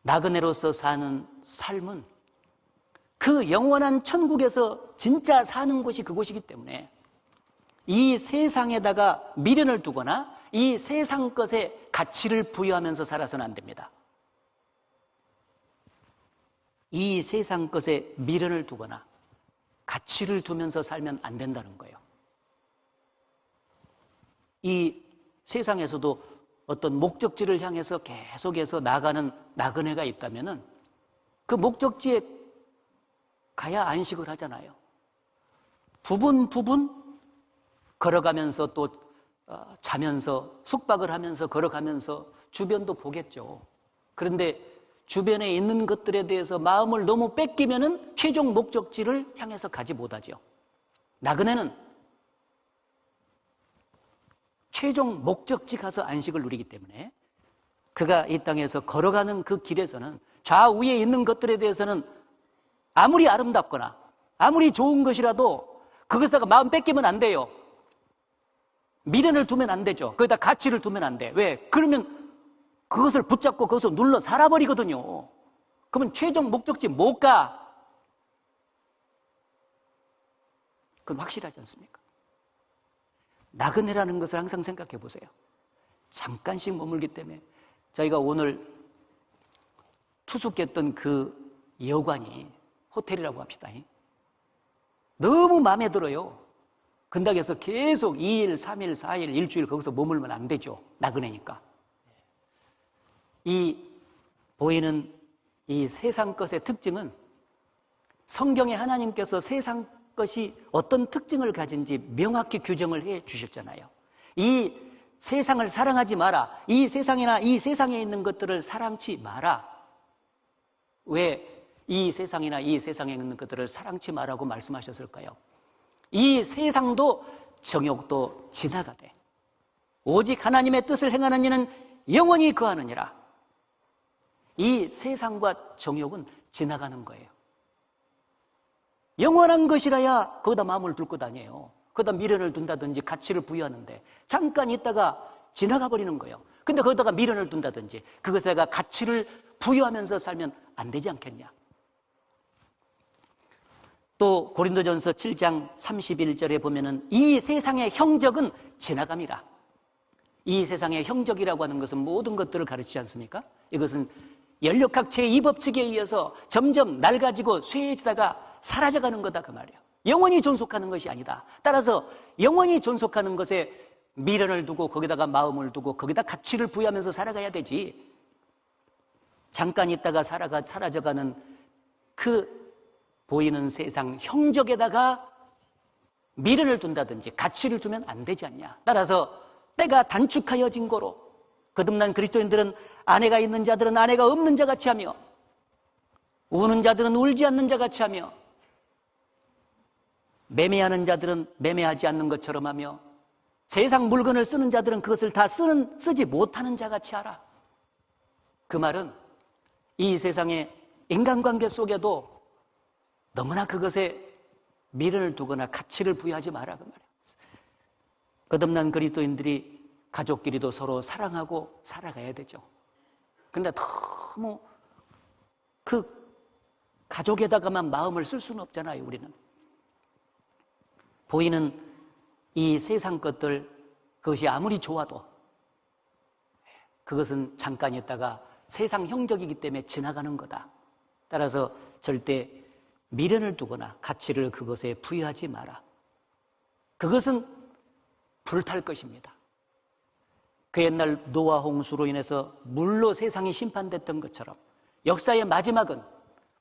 나그네로서 사는 삶은 그 영원한 천국에서 진짜 사는 곳이 그곳이기 때문에 이 세상에다가 미련을 두거나 이 세상 것에 가치를 부여하면서 살아서는 안 됩니다. 이 세상 것에 미련을 두거나 가치를 두면서 살면 안 된다는 거예요. 이 세상에서도 어떤 목적지를 향해서 계속해서 나가는 나그네가 있다면은 그 목적지에 가야 안식을 하잖아요. 부분 걸어가면서 또 자면서 숙박을 하면서 걸어가면서 주변도 보겠죠. 그런데 주변에 있는 것들에 대해서 마음을 너무 뺏기면은 최종 목적지를 향해서 가지 못하죠. 나그네는 최종 목적지 가서 안식을 누리기 때문에 그가 이 땅에서 걸어가는 그 길에서는 좌우에 있는 것들에 대해서는 아무리 아름답거나 아무리 좋은 것이라도 그것에다가 마음 뺏기면 안 돼요. 미련을 두면 안 되죠. 거기다 가치를 두면 안 돼. 왜? 그러면 그것을 붙잡고 그것을 눌러 살아버리거든요. 그러면 최종 목적지 못 가. 그건 확실하지 않습니까? 나그네라는 것을 항상 생각해 보세요. 잠깐씩 머물기 때문에 저희가 오늘 투숙했던 그 여관이 호텔이라고 합시다. 너무 마음에 들어요. 근덕에서 계속 2일, 3일, 4일, 일주일 거기서 머물면 안 되죠. 나그네니까. 이 보이는 이 세상 것의 특징은 성경에 하나님께서 세상 것이 어떤 특징을 가진지 명확히 규정을 해 주셨잖아요. 이 세상을 사랑하지 마라. 이 세상이나 이 세상에 있는 것들을 사랑치 마라. 왜 이 세상이나 이 세상에 있는 것들을 사랑치 마라고 말씀하셨을까요? 이 세상도 정욕도 지나가되 오직 하나님의 뜻을 행하는 이는 영원히 거하느니라. 이 세상과 정욕은 지나가는 거예요. 영원한 것이라야 거기다 마음을 둘 것 아니에요. 거기다 미련을 둔다든지 가치를 부여하는데 잠깐 있다가 지나가 버리는 거예요. 근데 거기다가 미련을 둔다든지 그것에다가 가치를 부여하면서 살면 안 되지 않겠냐. 또 고린도전서 7장 31절에 보면은 이 세상의 형적은 지나감이라. 이 세상의 형적이라고 하는 것은 모든 것들을 가르치지 않습니까? 이것은 연력학 제2법칙에 의해서 점점 낡아지고 쇠해지다가 사라져가는 거다 그 말이에요. 영원히 존속하는 것이 아니다. 따라서 영원히 존속하는 것에 미련을 두고 거기다가 마음을 두고 거기다 가치를 부여하면서 살아가야 되지. 잠깐 있다가 사라져가는 그 보이는 세상 형적에다가 미련을 둔다든지 가치를 두면 안 되지 않냐. 따라서 때가 단축하여진 거로 거듭난 그리스도인들은 아내가 있는 자들은 아내가 없는 자 같이 하며 우는 자들은 울지 않는 자 같이 하며 매매하는 자들은 매매하지 않는 것처럼 하며 세상 물건을 쓰는 자들은 그것을 다 쓰지 못하는 자 같이 하라. 그 말은 이 세상의 인간관계 속에도 너무나 그것에 미련을 두거나 가치를 부여하지 마라 그 말이에요. 거듭난 그리스도인들이 가족끼리도 서로 사랑하고 살아가야 되죠. 그런데 너무 그 가족에다가만 마음을 쓸 수는 없잖아요. 우리는 보이는 이 세상 것들 그것이 아무리 좋아도 그것은 잠깐 있다가 세상 형적이기 때문에 지나가는 거다. 따라서 절대 미련을 두거나 가치를 그것에 부여하지 마라. 그것은 불탈 것입니다. 그 옛날 노아 홍수로 인해서 물로 세상이 심판됐던 것처럼 역사의 마지막은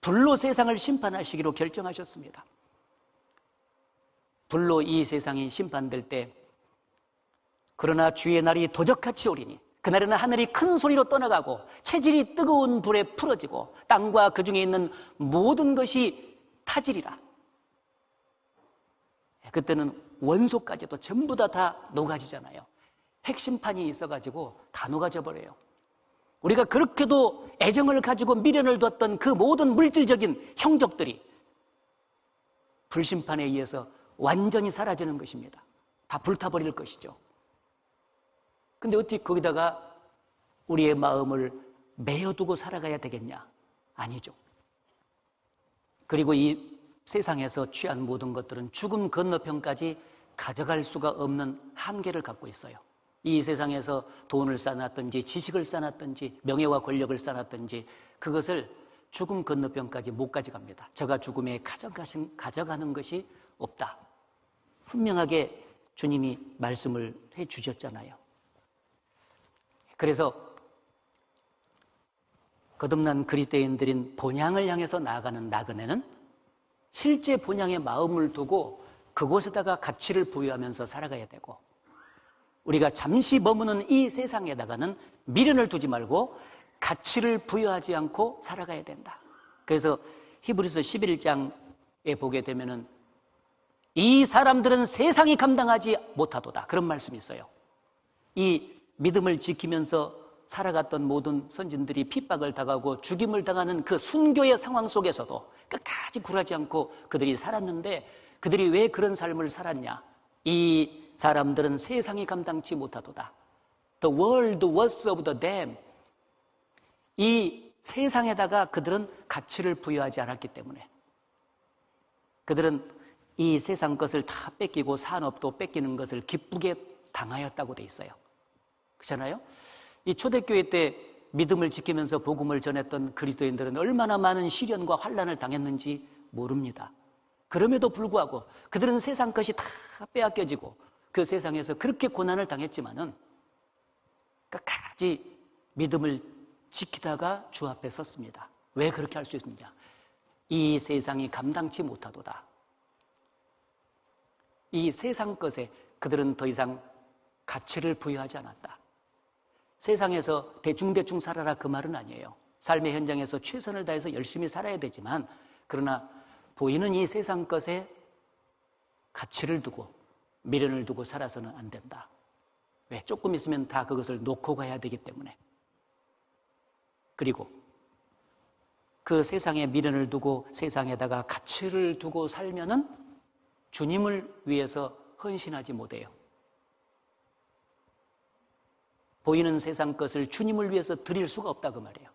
불로 세상을 심판하시기로 결정하셨습니다. 불로 이 세상이 심판될 때 그러나 주의 날이 도적같이 오리니 그날에는 하늘이 큰 소리로 떠나가고 체질이 뜨거운 불에 풀어지고 땅과 그 중에 있는 모든 것이 타지리라. 그때는 원소까지도 전부 다 녹아지잖아요. 핵심판이 있어가지고 다 녹아져 버려요. 우리가 그렇게도 애정을 가지고 미련을 뒀던 그 모든 물질적인 형적들이 불심판에 의해서 완전히 사라지는 것입니다. 다 불타버릴 것이죠. 근데 어떻게 거기다가 우리의 마음을 매여두고 살아가야 되겠냐? 아니죠. 그리고 이 세상에서 취한 모든 것들은 죽음 건너편까지 가져갈 수가 없는 한계를 갖고 있어요. 이 세상에서 돈을 쌓아놨든지 지식을 쌓아놨든지 명예와 권력을 쌓아놨든지 그것을 죽음 건너편까지 못 가져갑니다. 저가 죽음에 가져가는 것이 없다. 분명하게 주님이 말씀을 해 주셨잖아요. 그래서 거듭난 그리스도인들인 본향을 향해서 나아가는 나그네는 실제 본향의 마음을 두고 그곳에다가 가치를 부여하면서 살아가야 되고, 우리가 잠시 머무는 이 세상에다가는 미련을 두지 말고 가치를 부여하지 않고 살아가야 된다. 그래서 히브리서 11장에 보게 되면은 이 사람들은 세상이 감당하지 못하도다, 그런 말씀이 있어요. 이 믿음을 지키면서 살아갔던 모든 선진들이 핍박을 당하고 죽임을 당하는 그 순교의 상황 속에서도 끝까지 굴하지 않고 그들이 살았는데, 그들이 왜 그런 삶을 살았냐? 이 사람들은 세상이 감당치 못하도다. The world was of the dam. 이 세상에다가 그들은 가치를 부여하지 않았기 때문에, 그들은 이 세상 것을 다 뺏기고 산업도 뺏기는 것을 기쁘게 당하였다고 돼 있어요. 그렇잖아요? 이 초대교회 때 믿음을 지키면서 복음을 전했던 그리스도인들은 얼마나 많은 시련과 환난을 당했는지 모릅니다. 그럼에도 불구하고 그들은 세상 것이 다 빼앗겨지고 그 세상에서 그렇게 고난을 당했지만은 끝까지 믿음을 지키다가 주 앞에 섰습니다. 왜 그렇게 할 수 있느냐? 이 세상이 감당치 못하도다. 이 세상 것에 그들은 더 이상 가치를 부여하지 않았다. 세상에서 대충대충 살아라, 그 말은 아니에요. 삶의 현장에서 최선을 다해서 열심히 살아야 되지만, 그러나 보이는 이 세상 것에 가치를 두고 미련을 두고 살아서는 안 된다. 왜? 조금 있으면 다 그것을 놓고 가야 되기 때문에. 그리고 그 세상에 미련을 두고 세상에다가 가치를 두고 살면은 주님을 위해서 헌신하지 못해요. 보이는 세상 것을 주님을 위해서 드릴 수가 없다, 그 말이에요.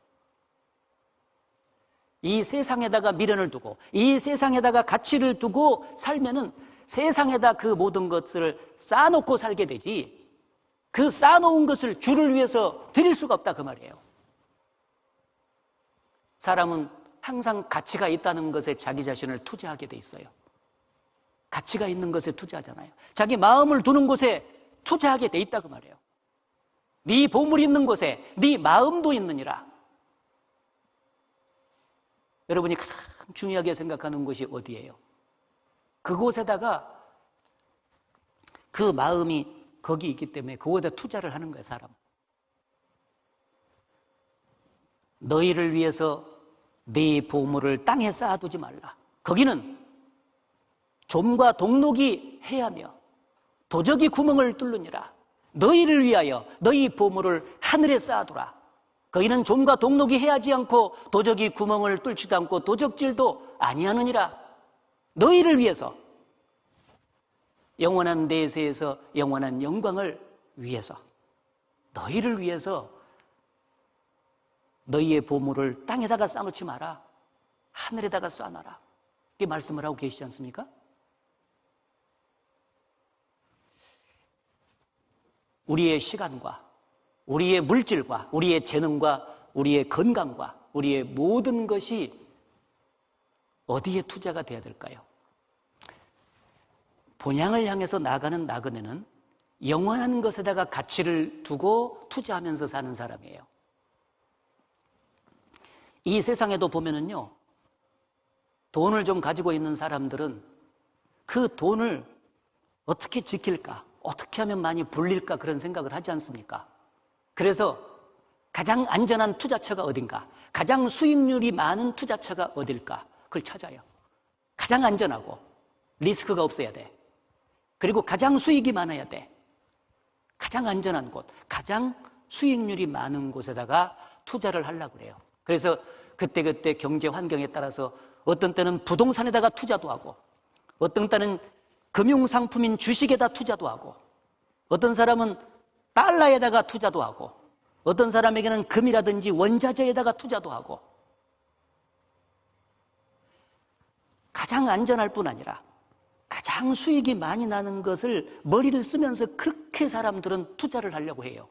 이 세상에다가 미련을 두고 이 세상에다가 가치를 두고 살면은 세상에다 그 모든 것을 쌓아놓고 살게 되지, 그 쌓아놓은 것을 주를 위해서 드릴 수가 없다, 그 말이에요. 사람은 항상 가치가 있다는 것에 자기 자신을 투자하게 돼 있어요. 가치가 있는 것에 투자하잖아요. 자기 마음을 두는 곳에 투자하게 돼 있다, 그 말이에요. 네 보물이 있는 곳에 네 마음도 있느니라. 여러분이 가장 중요하게 생각하는 곳이 어디예요? 그곳에다가 그 마음이 거기 있기 때문에 그곳에 투자를 하는 거예요, 사람. 너희를 위해서 네 보물을 땅에 쌓아두지 말라. 거기는 좀과 동록이 해하며 도적이 구멍을 뚫느니라. 너희를 위하여 너희 보물을 하늘에 쌓아두라. 거기는 좀과 동록이 해하지 않고 도적이 구멍을 뚫지도 않고 도적질도 아니하느니라. 너희를 위해서, 영원한 내세에서 영원한 영광을 위해서, 너희를 위해서 너희의 보물을 땅에다가 쌓아놓지 마라. 하늘에다가 쌓아놔라. 이렇게 말씀을 하고 계시지 않습니까? 우리의 시간과 우리의 물질과 우리의 재능과 우리의 건강과 우리의 모든 것이 어디에 투자가 돼야 될까요? 본향을 향해서 나가는 나그네는 영원한 것에다가 가치를 두고 투자하면서 사는 사람이에요. 이 세상에도 보면은요, 돈을 좀 가지고 있는 사람들은 그 돈을 어떻게 지킬까, 어떻게 하면 많이 불릴까, 그런 생각을 하지 않습니까? 그래서 가장 안전한 투자처가 어딘가, 가장 수익률이 많은 투자처가 어딜까, 그걸 찾아요. 가장 안전하고 리스크가 없어야 돼. 그리고 가장 수익이 많아야 돼. 가장 안전한 곳, 가장 수익률이 많은 곳에다가 투자를 하려고 그래요. 그래서 그때그때 경제 환경에 따라서 어떤 때는 부동산에다가 투자도 하고, 어떤 때는 금융상품인 주식에다 투자도 하고, 어떤 사람은 달러에다가 투자도 하고, 어떤 사람에게는 금이라든지 원자재에다가 투자도 하고, 가장 안전할 뿐 아니라 가장 수익이 많이 나는 것을 머리를 쓰면서 그렇게 사람들은 투자를 하려고 해요.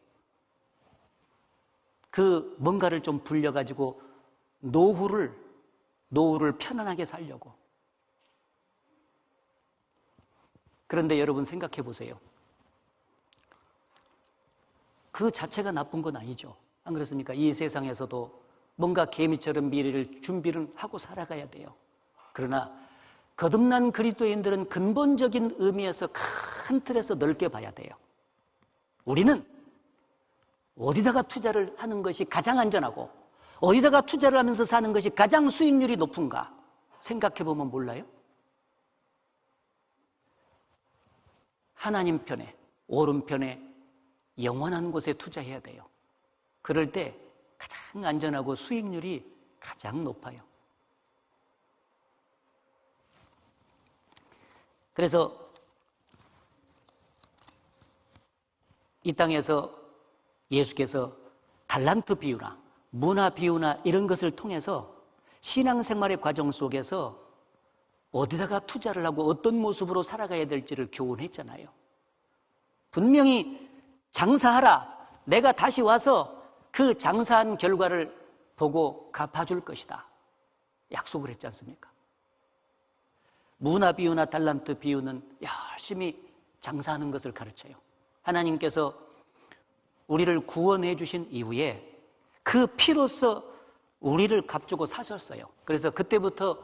그 뭔가를 좀 불려가지고 노후를 편안하게 살려고. 그런데 여러분 생각해 보세요. 그 자체가 나쁜 건 아니죠. 안 그렇습니까? 이 세상에서도 뭔가 개미처럼 미래를 준비를 하고 살아가야 돼요. 그러나 거듭난 그리스도인들은 근본적인 의미에서 큰 틀에서 넓게 봐야 돼요. 우리는 어디다가 투자를 하는 것이 가장 안전하고 어디다가 투자를 하면서 사는 것이 가장 수익률이 높은가 생각해 보면 몰라요? 하나님 편에, 오른편에 영원한 곳에 투자해야 돼요. 그럴 때 가장 안전하고 수익률이 가장 높아요. 그래서 이 땅에서 예수께서 달란트 비유나 문화 비유나 이런 것을 통해서 신앙생활의 과정 속에서 어디다가 투자를 하고 어떤 모습으로 살아가야 될지를 교훈했잖아요. 분명히 장사하라. 내가 다시 와서 그 장사한 결과를 보고 갚아줄 것이다. 약속을 했지 않습니까? 문화 비유나 달란트 비유는 열심히 장사하는 것을 가르쳐요. 하나님께서 우리를 구원해 주신 이후에 그 피로써 우리를 값주고 사셨어요. 그래서 그때부터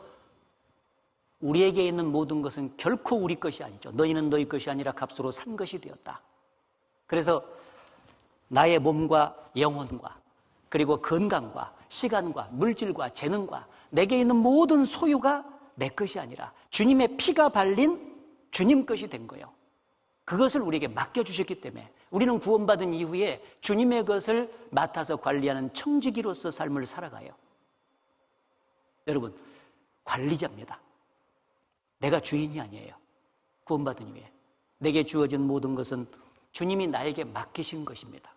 우리에게 있는 모든 것은 결코 우리 것이 아니죠. 너희는 너희 것이 아니라 값으로 산 것이 되었다. 그래서 나의 몸과 영혼과 그리고 건강과 시간과 물질과 재능과 내게 있는 모든 소유가 내 것이 아니라 주님의 피가 발린 주님 것이 된 거예요. 그것을 우리에게 맡겨주셨기 때문에 우리는 구원받은 이후에 주님의 것을 맡아서 관리하는 청지기로서 삶을 살아가요. 여러분, 관리자입니다. 내가 주인이 아니에요. 구원받은 이후에 내게 주어진 모든 것은 주님이 나에게 맡기신 것입니다.